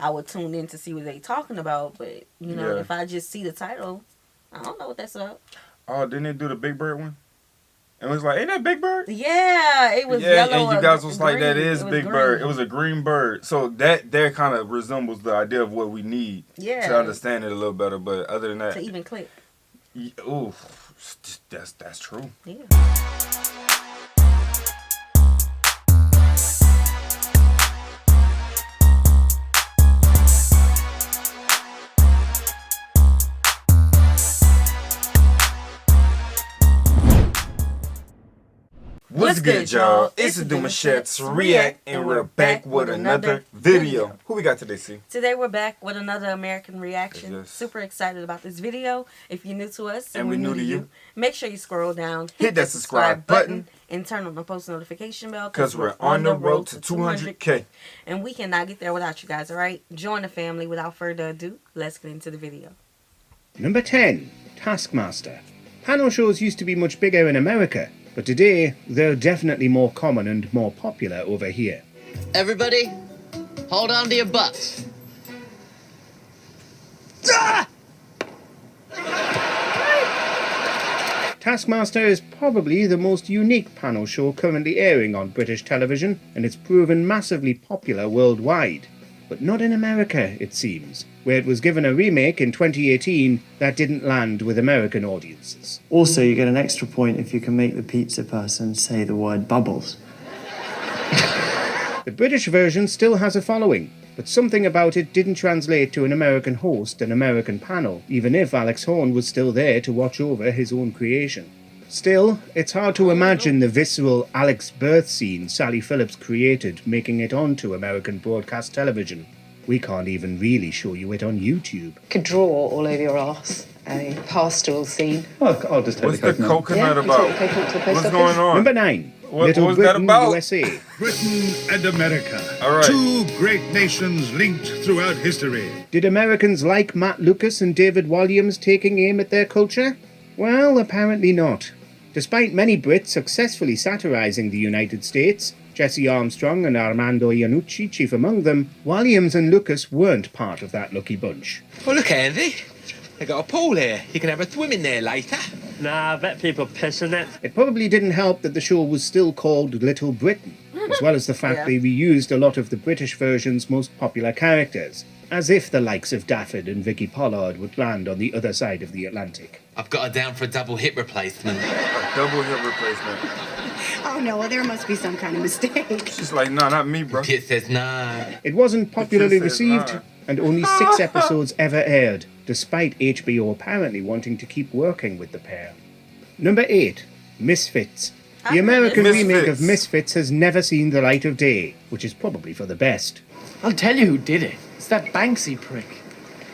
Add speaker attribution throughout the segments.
Speaker 1: I would tune in to see what they talking about. But you know, if I just see the title, I don't know what that's about.
Speaker 2: Oh, didn't they do the Big Bird one? And it was like, ain't that Big Bird?
Speaker 1: Yeah, it was yellow.
Speaker 2: And you guys was
Speaker 1: green.
Speaker 2: like, that is Big Bird. It was a green bird. So that there kind of resembles the idea of what we need to understand it a little better. But other than that,
Speaker 1: to even click.
Speaker 2: Ooh, that's true.
Speaker 1: Yeah.
Speaker 2: What's good, y'all? It's the Demouchet REACT, and we're back with another video. Who we got today, C?
Speaker 1: Today we're back with another American reaction. Yes. Super excited about this video. If you're new to us
Speaker 2: and we're new to you,
Speaker 1: make sure you scroll down,
Speaker 2: hit that subscribe button,
Speaker 1: and turn on the post notification bell
Speaker 2: because we're on the road to 200K.
Speaker 1: And we cannot get there without you guys, all right? Join the family. Without further ado, let's get into the video.
Speaker 3: Number 10, Taskmaster. Panel shows used to be much bigger in America, but today they're definitely more common and more popular over here.
Speaker 4: Everybody, hold on to your butts.
Speaker 3: Ah! Taskmaster is probably the most unique panel show currently airing on British television, and it's proven massively popular worldwide. But not in America, it seems, where it was given a remake in 2018 that didn't land with American audiences.
Speaker 5: Also, you get an extra point if you can make the pizza person say the word bubbles.
Speaker 3: The British version still has a following, but something about it didn't translate to an American host and American panel, even if Alex Horne was still there to watch over his own creation. Still, it's hard to imagine the visceral Alex birth scene Sally Phillips created making it onto American broadcast television. We can't even really show you it on YouTube.
Speaker 6: Could draw all over your arse. A pastoral scene.
Speaker 3: I'll just
Speaker 2: What's the coconut about? What's going on?
Speaker 3: Number 9.
Speaker 2: What
Speaker 3: Little
Speaker 2: was
Speaker 3: Britain,
Speaker 2: that about?
Speaker 3: USA.
Speaker 7: Britain and America.
Speaker 2: All right.
Speaker 7: Two great nations linked throughout history.
Speaker 3: Did Americans like Matt Lucas and David Walliams taking aim at their culture? Well, apparently not. Despite many Brits successfully satirising the United States, Jesse Armstrong and Armando Iannucci chief among them, Walliams and Lucas weren't part of that lucky bunch.
Speaker 8: Oh, look, Andy. They got a pool here. You can have a swim in there later.
Speaker 9: Nah, I bet people piss in it.
Speaker 3: It probably didn't help that the show was still called Little Britain, as well as the fact they reused a lot of the British version's most popular characters, as if the likes of Daffod and Vicky Pollard would land on the other side of the Atlantic.
Speaker 8: I've got her down for a double hip replacement.
Speaker 2: A double hip replacement.
Speaker 10: Oh no, well, there must be some kind of mistake.
Speaker 2: She's like, no, not me, bro.
Speaker 8: Kit says no.
Speaker 3: It wasn't popularly received, and only 6 episodes ever aired, despite HBO apparently wanting to keep working with the pair. Number 8, Misfits. The American remake of Misfits has never seen the light of day, which is probably for the best.
Speaker 11: I'll tell you who did it. It's that Banksy prick.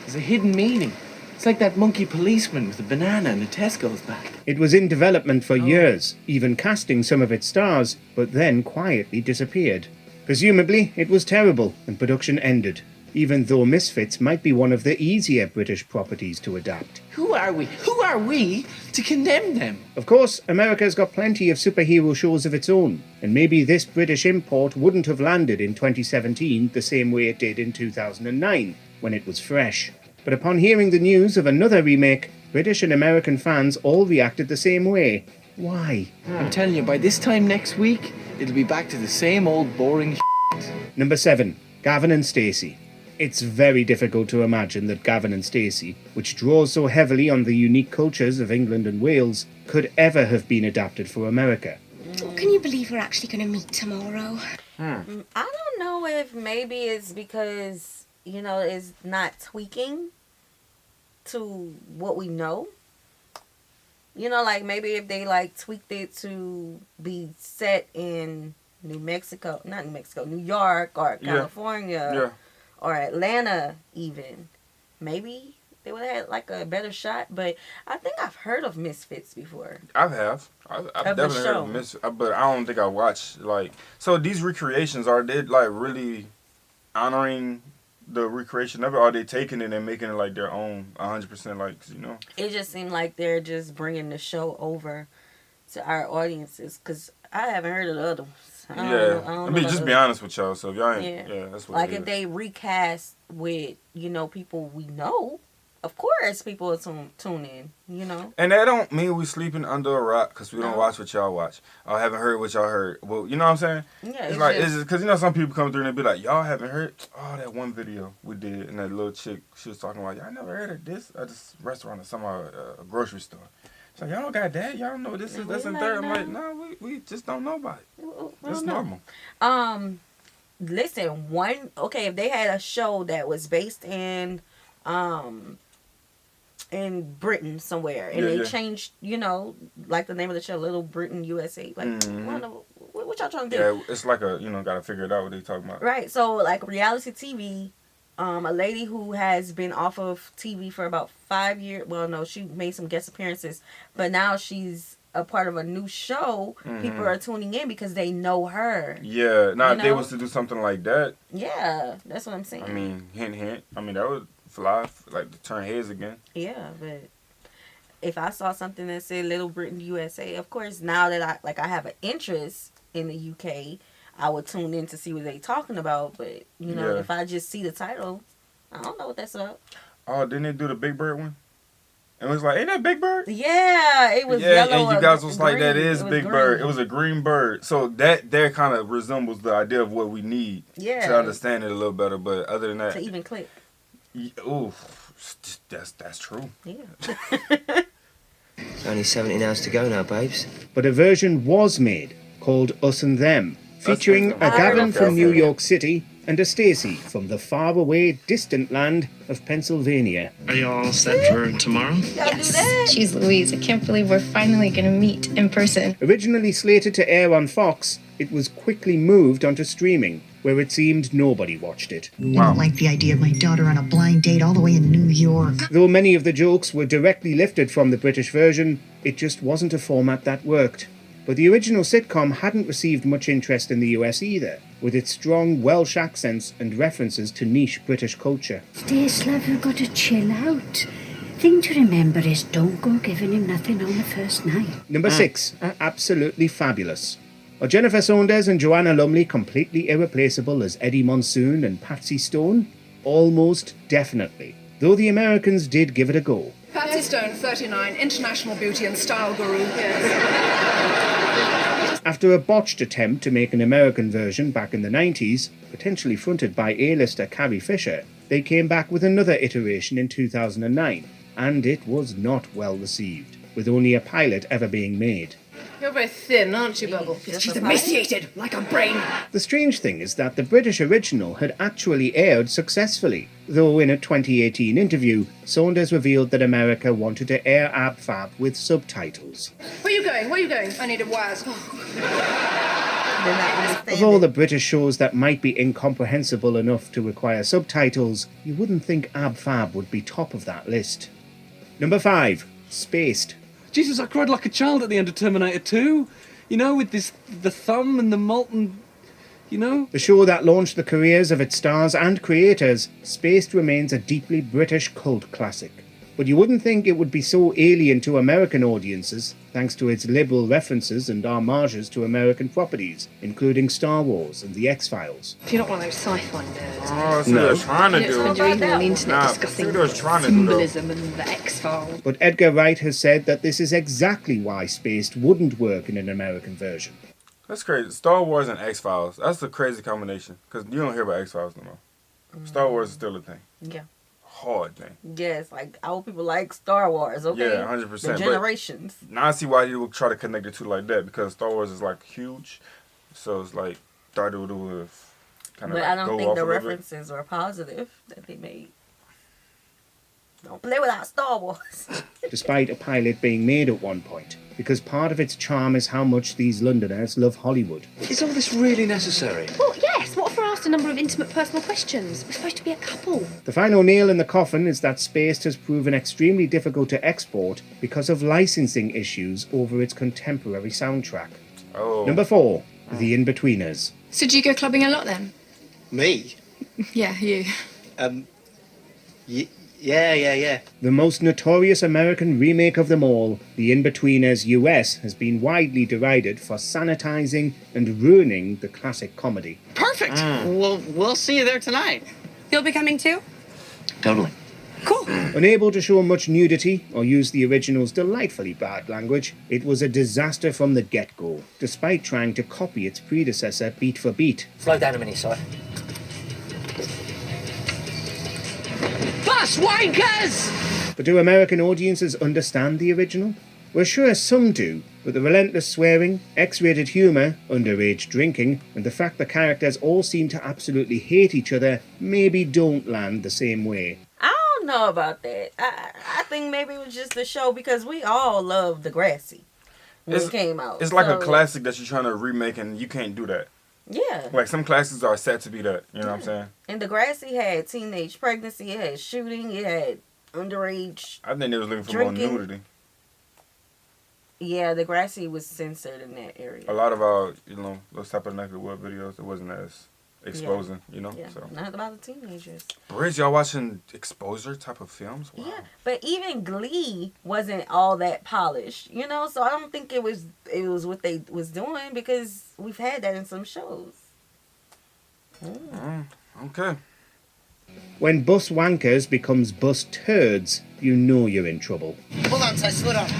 Speaker 11: There's a hidden meaning. It's like that monkey policeman with a banana in a Tesco's bag.
Speaker 3: It was in development for years, even casting some of its stars, but then quietly disappeared. Presumably, it was terrible, and production ended, even though Misfits might be one of the easier British properties to adapt.
Speaker 11: Who are we? Who are we to condemn them?
Speaker 3: Of course, America's got plenty of superhero shows of its own, and maybe this British import wouldn't have landed in 2017 the same way it did in 2009, when it was fresh. But upon hearing the news of another remake, British and American fans all reacted the same way. Why?
Speaker 11: I'm telling you, by this time next week, it'll be back to the same old boring shit.
Speaker 3: Number 7, Gavin and Stacey. It's very difficult to imagine that Gavin and Stacey, which draws so heavily on the unique cultures of England and Wales, could ever have been adapted for America.
Speaker 10: Oh, can you believe we're actually going to meet tomorrow?
Speaker 1: I don't know if maybe it's because, you know, it's not tweaking to what we know. You know, like maybe if they like tweaked it to be set in New York or California or Atlanta even, maybe they would have had like a better shot. But I think I've heard of Misfits before.
Speaker 2: I've definitely heard of Misfits, but I don't think I watched like. So these recreations, are they like really honoring the recreation of it? Or are they taking it and making it like their own 100%? Like, you know,
Speaker 1: it just seemed like they're just bringing the show over to our audiences, because I haven't heard of the other ones. I don't know
Speaker 2: just be honest with y'all. So if y'all ain't, that's what
Speaker 1: like
Speaker 2: it
Speaker 1: if
Speaker 2: is.
Speaker 1: they recast with people we know, of course people will tune in.
Speaker 2: And that don't mean we sleeping under a rock because we don't watch what y'all watch. I haven't heard what y'all heard. Well, you know what I'm saying?
Speaker 1: Yeah,
Speaker 2: it's like it's because some people come through and they be like, y'all haven't heard that one video we did, and that little chick, she was talking about, y'all never heard of this at this restaurant or some a grocery store. It's like, y'all don't got that. Y'all don't know what this is. That's and third. I'm like, no, we just don't know about it. It's normal.
Speaker 1: Listen, if they had a show that was based in Britain somewhere, and they changed, like the name of the show, Little Britain USA. Like, I don't know, what y'all trying to do?
Speaker 2: Yeah, it's like gotta figure it out what they talking about.
Speaker 1: Right. So, like reality TV, a lady who has been off of TV for about 5 years. Well, no, she made some guest appearances, but now she's a part of a new show. People are tuning in because they know her.
Speaker 2: Yeah. Now, if they was to do something like that.
Speaker 1: Yeah, that's what I'm saying.
Speaker 2: I mean, hint. I mean, that would fly, like to turn heads again.
Speaker 1: Yeah, but if I saw something that said Little Britain USA, of course, now that I have an interest in the UK, I would tune in to see what they talking about. But if I just see the title, I don't know what that's about.
Speaker 2: Oh, didn't they do the Big Bird one? And it was like, ain't that Big Bird?
Speaker 1: Yeah, it was yellow.
Speaker 2: And you guys was like, that is Big
Speaker 1: green.
Speaker 2: Bird. It was a green bird. So that there kind of resembles the idea of what we need to understand it a little better. But other than that,
Speaker 1: to even click.
Speaker 2: Ooh, that's true.
Speaker 1: Yeah.
Speaker 12: Only 17 hours to go now, babes.
Speaker 3: But a version was made called Us and Them, featuring a Gavin from New York City and a Stacey from the faraway, distant land of Pennsylvania.
Speaker 13: Are you all set for tomorrow?
Speaker 10: Yes. Jeez Louise, I can't believe we're finally going to meet in person.
Speaker 3: Originally slated to air on Fox, it was quickly moved onto streaming, where it seemed nobody watched it.
Speaker 14: I don't like the idea of my daughter on a blind date all the way in New York.
Speaker 3: Though many of the jokes were directly lifted from the British version, it just wasn't a format that worked. But the original sitcom hadn't received much interest in the US either, with its strong Welsh accents and references to niche British culture.
Speaker 15: Stace, love, you've got to chill out. Thing to remember is don't go giving him nothing on the first night.
Speaker 3: Number 6, absolutely fabulous. Are Jennifer Saunders and Joanna Lumley completely irreplaceable as Eddie Monsoon and Patsy Stone? Almost definitely, though the Americans did give it a go.
Speaker 16: Patsy Stone, 39, international beauty and style guru.
Speaker 3: After a botched attempt to make an American version back in the 90s, potentially fronted by A-lister Carrie Fisher, they came back with another iteration in 2009, and it was not well received, with only a pilot ever being made.
Speaker 16: You're very thin, aren't you, Bubble? She's emaciated, like a brain.
Speaker 3: The strange thing is that the British original had actually aired successfully, though in a 2018 interview, Saunders revealed that America wanted to air Ab Fab with subtitles.
Speaker 16: Where are you going? Where are you going? I need a wires.
Speaker 3: Of all the British shows that might be incomprehensible enough to require subtitles, you wouldn't think Ab Fab would be top of that list. Number 5, Spaced.
Speaker 17: Jesus, I cried like a child at the end of Terminator 2. You know, with the thumb and the molten,
Speaker 3: The show that launched the careers of its stars and creators, Spaced remains a deeply British cult classic. But you wouldn't think it would be so alien to American audiences, thanks to its liberal references and homages to American properties, including Star Wars and The X-Files.
Speaker 6: You're not one of those sci-fi nerds.
Speaker 2: Oh, that's what I was trying to do.
Speaker 6: Spend your evening on the internet discussing symbolism and the X-Files.
Speaker 3: But Edgar Wright has said that this is exactly why Spaced wouldn't work in an American version.
Speaker 2: That's crazy. Star Wars and X-Files. That's a crazy combination. Because you don't hear about X-Files no more. Star Wars is still a thing.
Speaker 1: Yeah.
Speaker 2: Hard thing.
Speaker 1: Yes, like our people like Star Wars, okay?
Speaker 2: Yeah, 100%.
Speaker 1: The generations.
Speaker 2: But now I see why you would try to connect the two like that, because Star Wars is like huge. So it's like, thought it would have kind of.
Speaker 1: But I don't think the references were positive that they made. Don't play without Star Wars.
Speaker 3: Despite a pilot being made at one point, because part of its charm is how much these Londoners love Hollywood.
Speaker 17: Is all this really necessary?
Speaker 10: Well, yes. What if we're asked a number of intimate personal questions? We're supposed to be a couple.
Speaker 3: The final nail in the coffin is that Spaced has proven extremely difficult to export because of licensing issues over its contemporary soundtrack.
Speaker 2: Oh.
Speaker 3: Number 4, The Inbetweeners.
Speaker 18: So do you go clubbing a lot then?
Speaker 12: Me?
Speaker 18: Yeah, you.
Speaker 11: Yeah.
Speaker 3: The most notorious American remake of them all, The Inbetweeners US, has been widely derided for sanitizing and ruining the classic comedy.
Speaker 4: Perfect. Well, we'll see you there tonight.
Speaker 18: You'll be coming too?
Speaker 11: Totally.
Speaker 18: Cool.
Speaker 3: Unable to show much nudity or use the original's delightfully bad language, it was a disaster from the get-go, despite trying to copy its predecessor beat for beat.
Speaker 4: Slow down a minute, sorry. Bus wankers!
Speaker 3: But do American audiences understand the original? We're sure some do, but the relentless swearing, X-rated humour, underage drinking, and the fact the characters all seem to absolutely hate each other maybe don't land the same way.
Speaker 1: I don't know about that. I think maybe it was just the show because we all loved Degrassi when it came out.
Speaker 2: It's like a classic that you're trying to remake and you can't do that.
Speaker 1: Yeah.
Speaker 2: Like some classics are set to be that, you know what I'm saying?
Speaker 1: And Degrassi had teenage pregnancy, it had shooting, it had underage
Speaker 2: I think they was looking for more nudity.
Speaker 1: Yeah, Degrassi was censored in that area.
Speaker 2: A lot of our, those type of naked web videos, it wasn't as exposing,
Speaker 1: Yeah,
Speaker 2: so.
Speaker 1: not about the teenagers.
Speaker 2: Bridge, y'all watching exposure type of films? Wow.
Speaker 1: Yeah, but even Glee wasn't all that polished, so I don't think it was what they was doing because we've had that in some shows.
Speaker 2: Okay.
Speaker 3: When bus wankers becomes bus turds, you know you're in trouble.
Speaker 4: Hold on, Ty, slow down.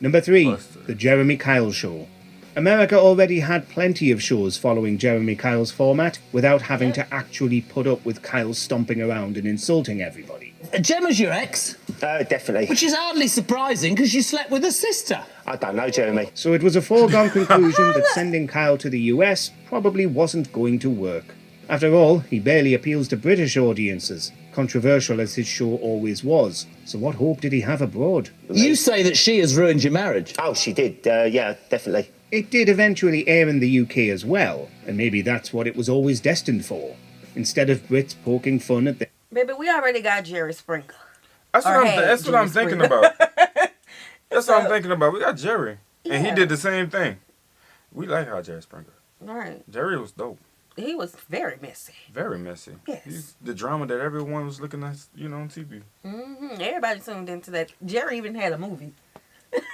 Speaker 3: Number 3, The Jeremy Kyle Show. America already had plenty of shows following Jeremy Kyle's format without having to actually put up with Kyle stomping around and insulting everybody.
Speaker 4: Gemma's your ex?
Speaker 12: Definitely.
Speaker 4: Which is hardly surprising because you slept with her sister.
Speaker 12: I don't know, Jeremy.
Speaker 3: So it was a foregone conclusion that sending Kyle to the US probably wasn't going to work. After all, he barely appeals to British audiences, controversial as his show always was. So what hope did he have abroad?
Speaker 4: You say that she has ruined your marriage.
Speaker 12: Oh, she did. Yeah, definitely.
Speaker 3: It did eventually air in the UK as well, and maybe that's what it was always destined for. Instead of Brits poking fun at the...
Speaker 1: Baby, we already got Jerry Springer.
Speaker 2: That's what I'm thinking about. That's what I'm thinking about. We got Jerry. Yeah. And he did the same thing. We like how Jerry Springer.
Speaker 1: Right.
Speaker 2: Jerry was dope.
Speaker 1: He was very messy.
Speaker 2: Very messy.
Speaker 1: Yes.
Speaker 2: He's the drama that everyone was looking at, on TV.
Speaker 1: Mm-hmm. Everybody tuned into that. Jerry even had a movie.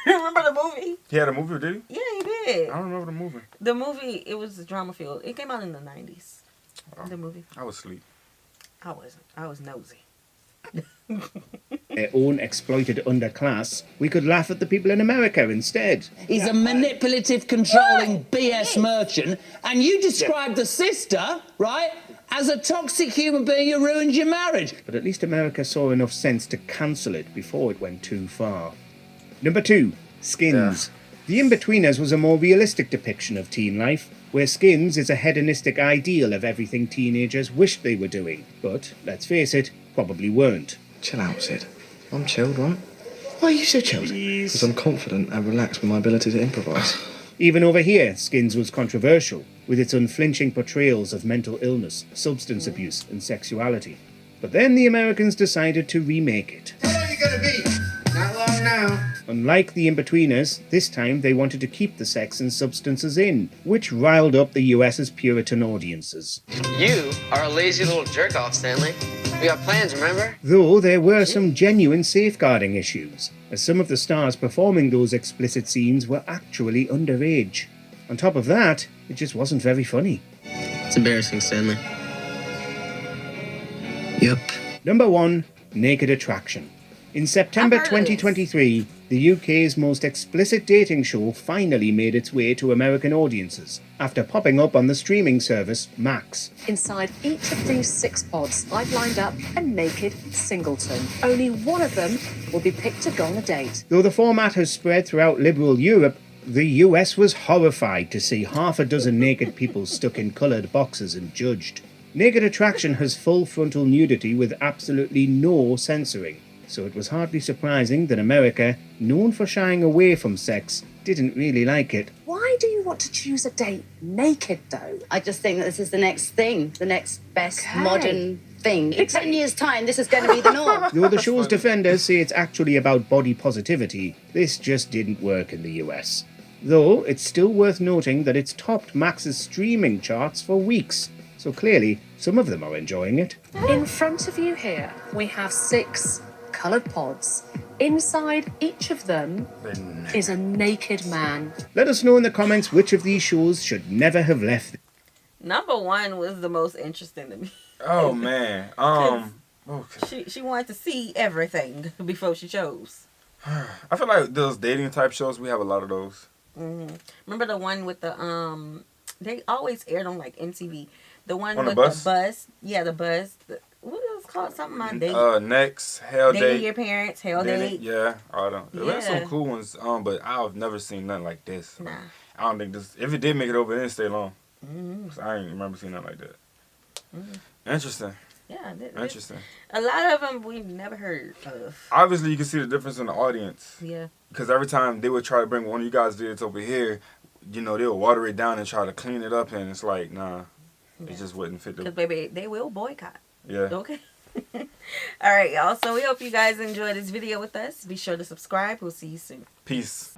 Speaker 1: Remember the movie?
Speaker 2: He had a movie, did
Speaker 1: he? Yeah, he did.
Speaker 2: I don't remember the movie.
Speaker 1: The movie, it was drama field. It came out in the 90s. The movie.
Speaker 2: I was asleep.
Speaker 1: I wasn't. I was nosy.
Speaker 3: Their own exploited underclass, we could laugh at the people in America instead.
Speaker 4: He's a manipulative, controlling BS merchant, and you described the sister, right, as a toxic human being who ruined your marriage.
Speaker 3: But at least America saw enough sense to cancel it before it went too far. Number 2, Skins. The Inbetweeners was a more realistic depiction of teen life, where Skins is a hedonistic ideal of everything teenagers wished they were doing, but, let's face it, probably weren't.
Speaker 5: Chill out, Sid. I'm chilled, right? Why are you so chilled? Because I'm confident and relaxed with my ability to improvise.
Speaker 3: Even over here, Skins was controversial, with its unflinching portrayals of mental illness, substance abuse, and sexuality. But then the Americans decided to remake it.
Speaker 19: How long you gonna be? Not long now.
Speaker 3: Unlike the Inbetweeners, this time they wanted to keep the sex and substances in, which riled up the US's Puritan audiences.
Speaker 4: You are a lazy little jerk-off, Stanley. We got plans, remember?
Speaker 3: Though there were some genuine safeguarding issues, as some of the stars performing those explicit scenes were actually underage. On top of that, it just wasn't very funny.
Speaker 12: It's embarrassing, Stanley.
Speaker 5: Yep.
Speaker 3: Number 1, Naked Attraction. In September 2023, the UK's most explicit dating show finally made its way to American audiences, after popping up on the streaming service Max.
Speaker 20: Inside each of these 6 pods, I've lined up a naked singleton. Only one of them will be picked to go on a date.
Speaker 3: Though the format has spread throughout liberal Europe, the US was horrified to see half a dozen naked people stuck in coloured boxes and judged. Naked Attraction has full frontal nudity with absolutely no censoring. So it was hardly surprising that America, known for shying away from sex, didn't really like it.
Speaker 20: Why do you want to choose a date naked, though?
Speaker 21: I just think that this is the next thing, the next best modern thing. In 10 years' time, this is going to be the norm.
Speaker 3: Though the show's defenders say it's actually about body positivity, this just didn't work in the US. Though, it's still worth noting that it's topped Max's streaming charts for weeks. So clearly, some of them are enjoying it.
Speaker 20: In front of you here, we have 6 coloured pods. Inside each of them is a naked man.
Speaker 3: Let us know in the comments which of these shows should never have left.
Speaker 1: Number 1 was the most interesting to me.
Speaker 2: Oh man. Okay.
Speaker 1: She wanted to see everything before she chose.
Speaker 2: I feel like those dating type shows, we have a lot of those.
Speaker 1: Remember the one with the they always aired on like MTV. The one
Speaker 2: On
Speaker 1: with
Speaker 2: the bus?
Speaker 1: the bus. Yeah, the bus. What is it called? Something my date.
Speaker 2: Next, Hell Date.
Speaker 1: Dating your parents, Hell Date.
Speaker 2: Yeah, all them.
Speaker 1: Yeah.
Speaker 2: There's some cool ones. But I've never seen nothing like this.
Speaker 1: Nah.
Speaker 2: I don't think this. If it did make it over, it didn't stay long. So I ain't remember seeing nothing like that. Interesting.
Speaker 1: Yeah,
Speaker 2: interesting.
Speaker 1: A lot of them we've never heard of.
Speaker 2: Obviously, you can see the difference in the audience.
Speaker 1: Yeah.
Speaker 2: Because every time they would try to bring one of you guys' videos over here, you know, they would water it down and try to clean it up, and it's like, nah, it just wouldn't fit.
Speaker 1: Because baby, they will boycott.
Speaker 2: Yeah.
Speaker 1: Okay. All right, y'all. So we hope you guys enjoyed this video with us. Be sure to subscribe. We'll see you soon.
Speaker 2: Peace.